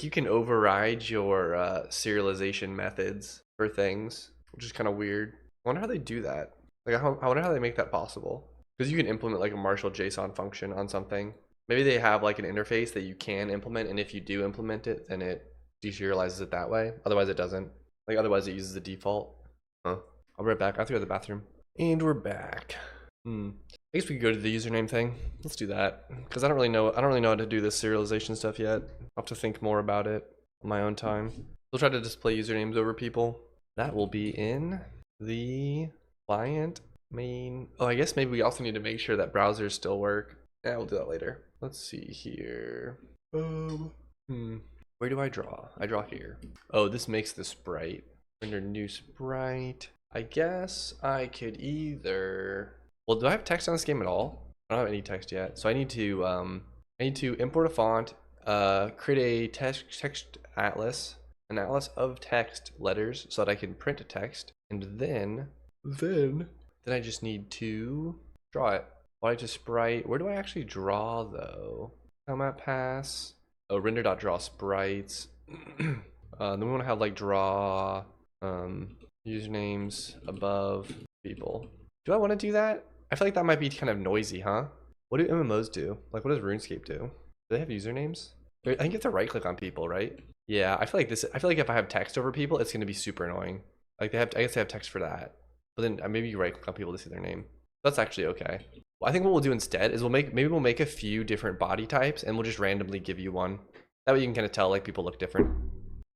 A: you can override your serialization methods for things, which is kind of weird. I wonder how they do that. Like I wonder how they make that possible. Because you can implement like a Marshall JSON function on something. Maybe they have like an interface that you can implement, and if you do implement it, then it deserializes it that way. Otherwise it doesn't. Like otherwise it uses the default. Huh. I'll be right back. I have to go to the bathroom. And we're back. I guess we could go to the username thing. Let's do that. Because I don't really know how to do this serialization stuff yet. I'll have to think more about it on my own time. We'll try to display usernames over people. That will be in the client main. Oh, I guess maybe we also need to make sure that browsers still work. Yeah, we'll do that later. Let's see here. Where do I draw? I draw here. Oh, this makes the sprite. Render new sprite. I guess I could either, well, do I have text on this game at all? I don't have any text yet. So I need to import a font, create a text atlas, an atlas of text letters so that I can print a text. And then I just need to draw it. Apply to sprite. Where do I actually draw though? Format pass. Oh, render.draw sprites. Then we want to have like draw usernames above people. Do I want to do that? I feel like that might be kind of noisy, huh? What do MMOs do? Like what does RuneScape do? Do they have usernames? I think you have to right click on people, right? Yeah, I feel like if I have text over people, it's going to be super annoying. Like I guess they have text for that. But then maybe you right click on people to see their name. That's actually okay. Well, I think what we'll do instead is we'll make a few different body types and we'll just randomly give you one. That way you can kind of tell like people look different.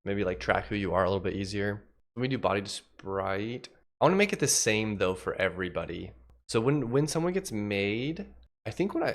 A: Maybe like track who you are a little bit easier. When we do body to sprite, I want to make it the same though for everybody. So when someone gets made, I think when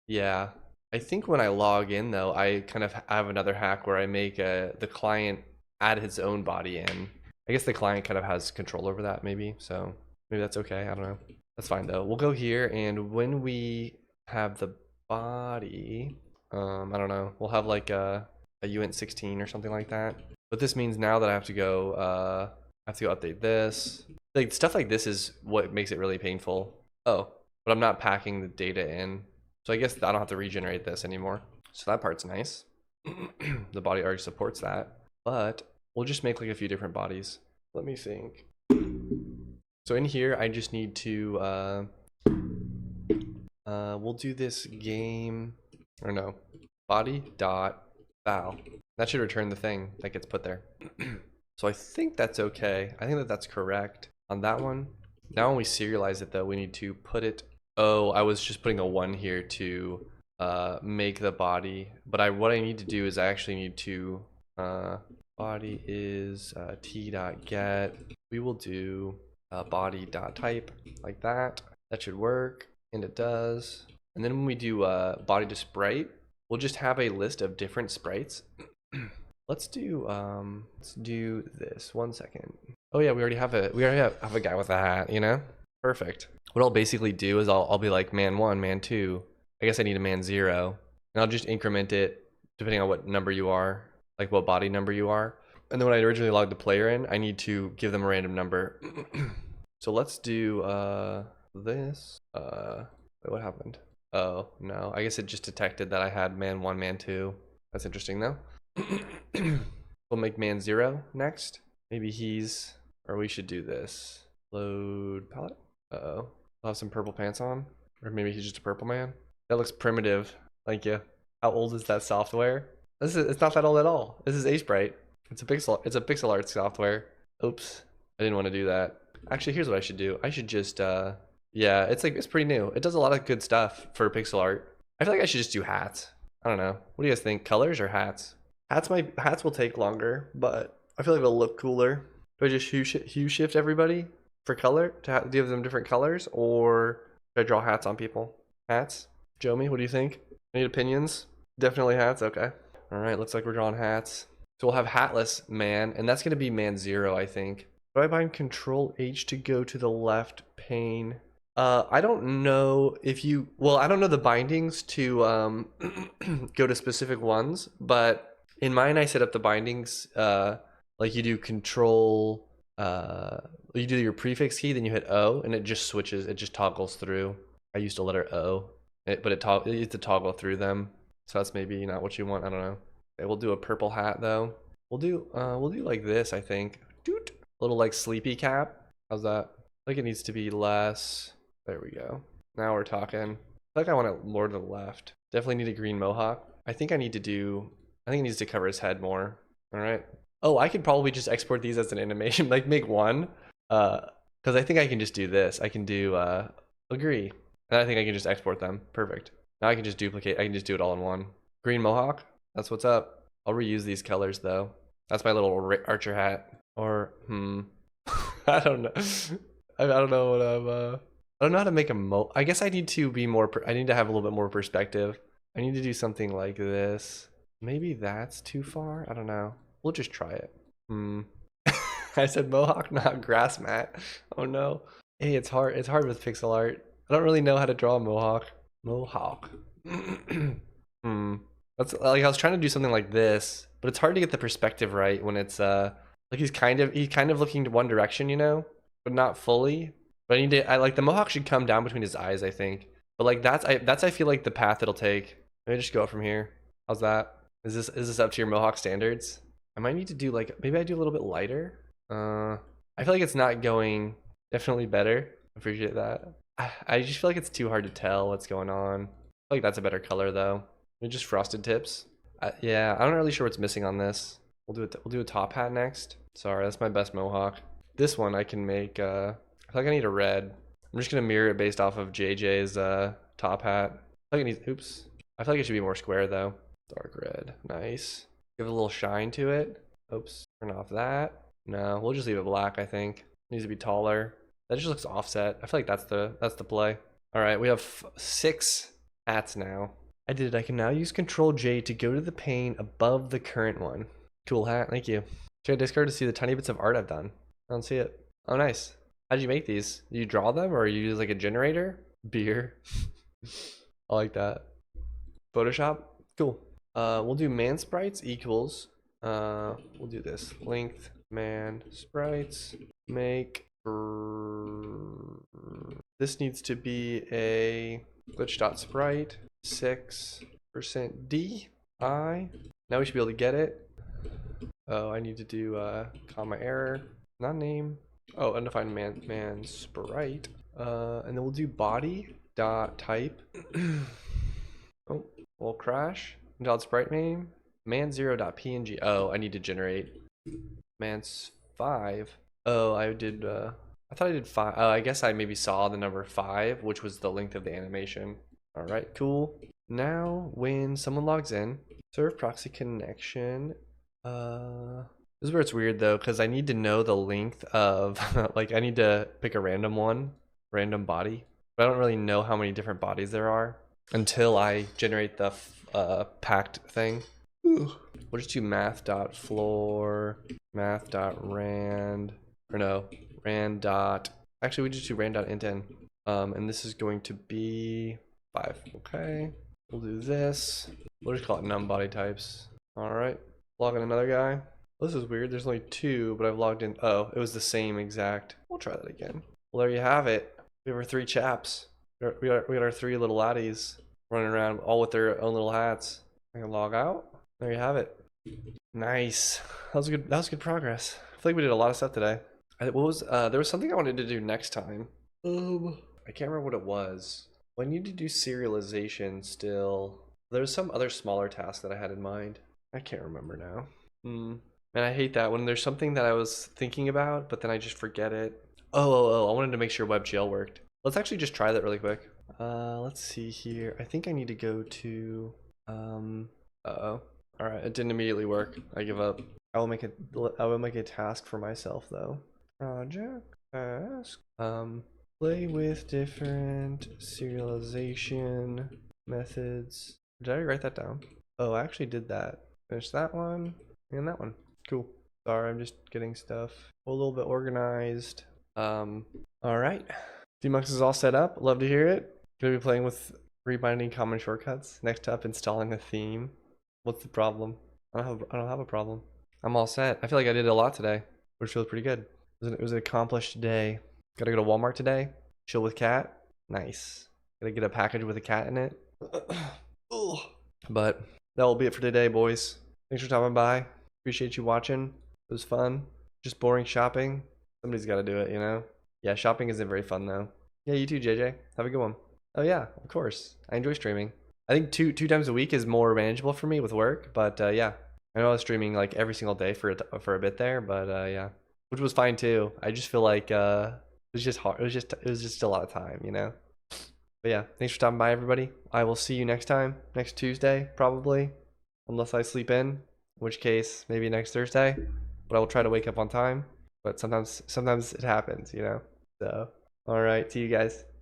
A: yeah, I think when I log in though, I kind of have another hack where I make the client add his own body in. I guess the client kind of has control over that maybe, so maybe that's okay. I don't know. That's fine though. We'll go here, and when we have the body, I don't know, we'll have like a uint 16 or something like that. But this means now that I have to go update this. Like stuff like this is what makes it really painful. Oh, but I'm not packing the data in. So I guess I don't have to regenerate this anymore. So that part's nice. The body already supports that, but we'll just make like a few different bodies. Let me think. So in here, I just need to, we'll do this game, or no, body dot val. That should return the thing that gets put there. So I think that's okay. I think that that's correct on that one. Now when we serialize it though, we need to put it, oh, I was just putting a 1 here to make the body, but what I need to do is I actually need to, body is t.get. We will do body.type like that. That should work, and it does. And then when we do body to sprite, we'll just have a list of different sprites. Let's do this. 1 second. Oh yeah, we already have a guy with a hat, you know? Perfect. What I'll basically do is I'll be like man 1, man 2. I guess I need a man 0. And I'll just increment it depending on what number you are, like what body number you are. And then when I originally logged the player in, I need to give them a random number. So let's do this. Wait, what happened? Oh no, I guess it just detected that I had man 1, man 2. That's interesting though. We'll make man 0 next. Maybe he's, or we should do this. Load palette. Uh-oh. I'll have some purple pants on. Or maybe he's just a purple man. That looks primitive. Thank you. How old is that software? It's not that old at all. This is Sprite. It's a pixel art software. Oops. I didn't want to do that. Actually, here's what I should do. I should just yeah, it's pretty new. It does a lot of good stuff for pixel art. I feel like I should just do hats. I don't know. What do you guys think? Colors or hats? Hats will take longer, but I feel like it'll look cooler. Do I just hue shift everybody for color to give them different colors, or should I draw hats on people? Hats? Jomi, what do you think? Any opinions? Definitely hats. Okay. All right. Looks like we're drawing hats. So we'll have hatless man, and that's going to be man 0, I think. Do I bind Control H to go to the left pane? I don't know if you, well, I don't know the bindings to go to specific ones, but in mine I set up the bindings like you do Control, you do your prefix key, then you hit O, and it just switches, it just toggles through. I used a letter O, but it used to toggle through them, so that's maybe not what you want. I don't know. Okay, we'll do a purple hat though. We'll do like this, I think. Doot. A little like sleepy cap. How's that? I think it needs to be less. There we go. Now we're talking. I feel like I want it more to the left. Definitely need a green mohawk. I think it needs to cover his head more. All right. Oh, I could probably just export these as an animation, like make one. Because I think I can just do this. I can do agree. And I think I can just export them. Perfect. Now I can just duplicate. I can just do it all in one. Green mohawk. That's what's up. I'll reuse these colors though. That's my little archer hat. Or I don't know. I don't know what I don't know how to make a I guess I need to be more. I need to have a little bit more perspective. I need to do something like this. Maybe that's too far. I don't know. We'll just try it. I said mohawk, not grass mat. Oh no. Hey, it's hard. It's hard with pixel art. I don't really know how to draw a mohawk. Mohawk. That's like I was trying to do something like this, but it's hard to get the perspective right when it's like he's kind of looking to one direction, you know, but not fully. But I like the mohawk should come down between his eyes, I think. But like that's I feel like the path it'll take. Maybe just go up from here. How's that? Is this up to your mohawk standards? I might need to do like maybe I do a little bit lighter. I feel like it's not going definitely better. Appreciate that. I just feel like it's too hard to tell what's going on. I feel like that's a better color though. Maybe just frosted tips. Yeah, I'm not really sure what's missing on this. We'll do a top hat next. Sorry, that's my best mohawk. This one I can make. I feel like I need a red. I'm just gonna mirror it based off of JJ's top hat. I feel like it needs. Oops. I feel like it should be more square though. Dark red. Nice. Give it a little shine to it. Oops. Turn off that. No, we'll just leave it black, I think. Needs to be taller. That just looks offset. I feel like that's the play. All right, we have 6 hats now. I did it. I can now use Control J to go to the pane above the current one. Cool hat. Thank you. Check Discord to see the tiny bits of art I've done. I don't see it. Oh, nice. How did you make these? Do you draw them or you use like a generator? Beer. I like that. Photoshop. Cool. We'll do man sprites equals. We'll do this. Length man sprites make. This needs to be a glitch.sprite 6% D I. Now we should be able to get it. Oh, I need to do comma error, not name. Oh, undefined man sprite. And then we'll do body dot type. Oh, we'll crash. Dot sprite name man0 dot png. Oh, I need to generate man's 5. Oh, I did. I thought I did 5. Oh, I guess I maybe saw the number 5, which was the length of the animation. All right, cool. Now, when someone logs in, serve proxy connection. This is where it's weird though, because I need to know the length of like I need to pick a random one, random body, but I don't really know how many different bodies there are until I generate the packed thing. Ooh. We'll just do math.floor, math.rand, or no, rand dot. Actually, we just do rand.int. And this is going to be 5. Okay, we'll do this. We'll just call it num body types. All right. Log in another guy. Oh, this is weird. There's only 2, but I've logged in. Oh, it was the same exact. We'll try that again. Well, there you have it. We have our 3 chaps. We got our 3 little laddies running around, all with their own little hats. I can log out. There you have it. Nice. That was good. That was good progress. I feel like we did a lot of stuff today. What was? There was something I wanted to do next time. I can't remember what it was. Well, I need to do serialization still. There was some other smaller task that I had in mind. I can't remember now. And I hate that when there's something that I was thinking about, but then I just forget it. Oh, I wanted to make sure WebGL worked. Let's actually just try that really quick. Let's see here. I think I need to go to, uh-oh. All right, it didn't immediately work. I give up. I will make a task for myself though. Project task. Play with different serialization methods. Did I write that down? Oh, I actually did that. Finish that one and that one. Cool. Sorry, I'm just getting stuff a little bit organized. All right. Dmux is all set up. Love to hear it. Gonna be playing with rebinding common shortcuts. Next up, installing a theme. What's the problem? I don't have a problem. I'm all set. I feel like I did a lot today, which feels pretty good. It was an accomplished day. Gotta go to Walmart today. Chill with cat. Nice. Gotta get a package with a cat in it. But that will be it for today, boys. Thanks for stopping by. Appreciate you watching. It was fun. Just boring shopping. Somebody's got to do it, you know? Yeah, shopping isn't very fun though. Yeah, you too, JJ. Have a good one. Oh yeah, of course. I enjoy streaming. I think two times a week is more manageable for me with work, but yeah. I know I was streaming like every single day for a bit there, but yeah, which was fine too. I just feel like it was just hard. It was just a lot of time, you know. But yeah, thanks for stopping by, everybody. I will see you next time, next Tuesday probably, unless I sleep in, in which case maybe next Thursday. But I will try to wake up on time. But sometimes it happens, you know. So all right, see you guys.